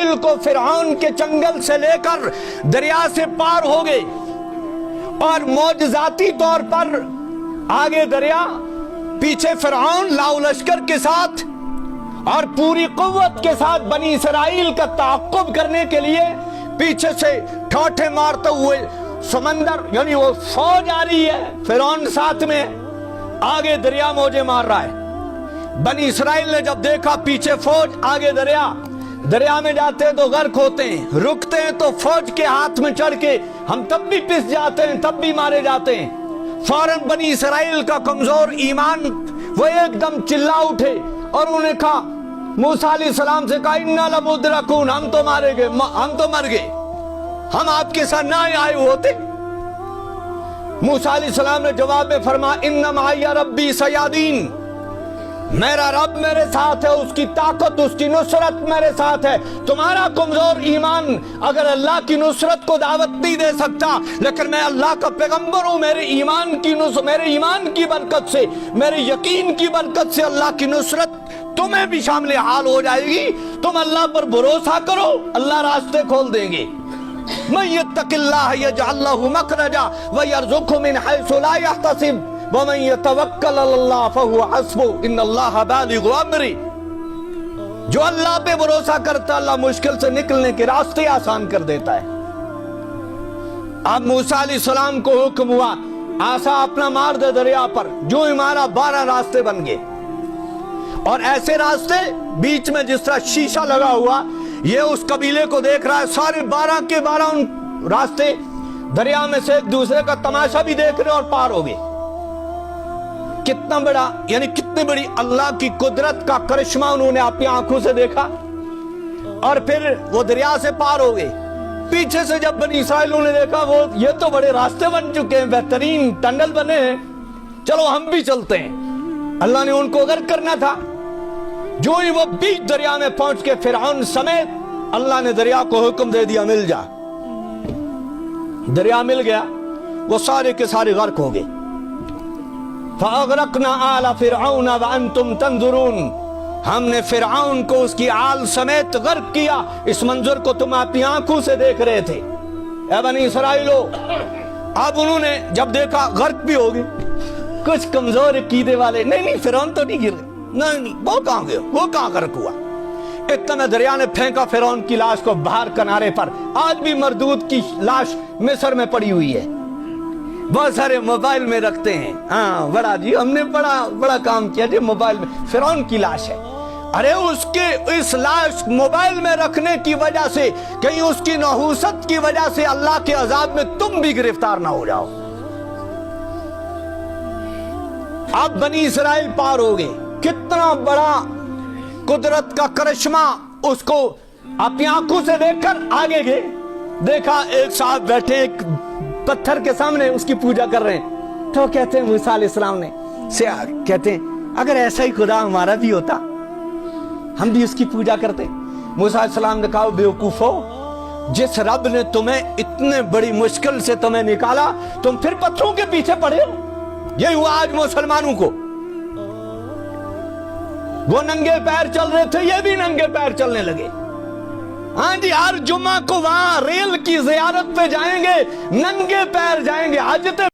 اسرائیل کو فرعون کے چنگل سے لے کر دریا سے پار ہو گئے، اور معجزاتی طور پر آگے دریا، پیچھے فرعون لاؤ لشکر کے ساتھ اور پوری قوت کے ساتھ بنی اسرائیل کا تعاقب کرنے کے لیے پیچھے سے ٹھوٹے مارتے ہوئے سمندر، یعنی وہ فوج آ رہی ہے، فرعون ساتھ میں، آگے دریا موجے مار رہا ہے۔ بنی اسرائیل نے جب دیکھا پیچھے فوج آگے دریا میں جاتے ہیں تو غرق ہوتے ہیں، رکتے ہیں تو فوج کے ہاتھ میں چڑھ کے ہم تب بھی پس جاتے ہیں، تب بھی مارے جاتے ہیں۔ فوراً بنی اسرائیل کا کمزور ایمان وہ ایک دم چلا اٹھے اور انہوں نے کہا، موسیٰ علیہ السلام سے کہا، اِنَّا لَمُدْرَكُونَ، ہم تو مر گئے، ہم آپ کے ساتھ نہ آئے ہوتے۔ موسیٰ علیہ السلام نے جواب میں فرمایا، اِنَّ مَعِیَ رَبِّی سَیَہْدِینِ، میرا رب میرے ساتھ ہے، اس کی طاقت، اس کی نصرت میرے ساتھ ہے۔ تمہارا کمزور ایمان اگر اللہ کی نصرت کو دعوت نہیں دے سکتا، لیکن میں اللہ کا پیغمبر ہوں، میرے ایمان کی برکت سے، میرے یقین کی برکت سے اللہ کی نصرت تمہیں بھی شامل حال ہو جائے گی۔ تم اللہ پر بھروسہ کرو، اللہ راستے کھول دیں گے۔ مَن يَتَّقِ اللَّهَ يَجْعَل لَّهُ مَخْرَجًا وَيَرْزُقْهُ مِنْ حَيْثُ لَا يَحْتَسِبُ وَمَن يَتَوَكَّلْ عَلَى اللَّهِ فَهُوَ حَسْبُهُ إِنَّ اللَّهَ بَالِغُ أَمْرِهِ۔ جو اللہ پہ بھروسہ کرتا ہے، اللہ مشکل سے نکلنے کے راستے آسان کر دیتا ہے۔ اب موسیٰ علیہ السلام کو حکم ہوا، آسا اپنا مار دے دریا پر، جو ہی مارا 12 راستے بن گئے، اور ایسے راستے بیچ میں جس طرح شیشہ لگا ہوا، یہ اس قبیلے کو دیکھ رہا ہے، سارے 12 کے 12 ان راستے دریا میں سے ایک دوسرے کا تماشا بھی دیکھ رہے اور پار ہو گئے۔ کتنا بڑا، یعنی کتنی بڑی اللہ کی قدرت کا کرشمہ انہوں نے اپنی آنکھوں سے دیکھا، اور پھر وہ دریا سے پار ہو گئے۔ پیچھے سے جب بنی اسرائیلوں نے دیکھا، وہ یہ تو بڑے راستے بن چکے ہیں، بہترین ٹنل بنے ہیں، چلو ہم بھی چلتے ہیں۔ اللہ نے ان کو غرق کرنا تھا۔ جو ہی وہ بیچ دریا میں پہنچ کے فرعون سمیت، اللہ نے دریا کو حکم دے دیا، مل جا۔ دریا مل گیا، وہ سارے کے سارے غرق ہو گئے۔ فَأَغْرَقْنَا آلَ فِرْعَوْنَ وَأَنْتُمْ تَنْظُرُونَ، ہم نے فرعون کو اس کی آل سمیت غرق کیا، اس منظر کو تم اپنی آنکھوں سے دیکھ رہے تھے۔ اے بنی اسرائیلو، اب انہوں نے جب دیکھا غرق بھی ہو گئے، کچھ کمزور عقیدے والے، نہیں فرعون تو نہیں گر، نہیں وہ کہاں گئے، وہ کہاں غرق ہوا۔ اتنا میں دریا نے پھینکا فرعون کی لاش کو باہر کنارے پر، آج بھی مردود کی لاش مصر میں پڑی ہوئی ہے، بہت سارے موبائل میں رکھتے ہیں۔ ہاں بڑا جی، ہم نے بڑا کام کیا جی، موبائل میں فرعون کی لاش ہے۔ ارے اس لاش موبائل میں رکھنے کی وجہ سے، کہیں اس کی نحوست کی وجہ سے اللہ کے عذاب میں تم بھی گرفتار نہ ہو جاؤ۔ اب بنی اسرائیل پار ہو گئے، کتنا بڑا قدرت کا کرشمہ، اس کو اپنی آنکھوں سے دیکھ کر آگے گئے۔ دیکھا ایک صاحب بیٹھے ایک پتھر کے سامنے، اس کی پوجا کر رہے ہیں، تو کہتے ہیں موسیٰ علیہ السلام نے کہتے ہیں، اگر ایسا ہی خدا ہمارا بھی ہوتا، ہم بھی اس کی پوجا کرتے۔ موسیٰ علیہ السلام نے کہا، بیوقوفو، جس رب نے تمہیں اتنے بڑی مشکل سے تمہیں نکالا، تم پھر پتھروں کے پیچھے پڑے ہو۔ یہی ہوا آج مسلمانوں کو، وہ ننگے پیر چل رہے تھے، یہ بھی ننگے پیر چلنے لگے۔ ہاں جی، ہر جمعہ کو وہاں ریل کی زیارت پہ جائیں گے، ننگے پیر جائیں گے، حج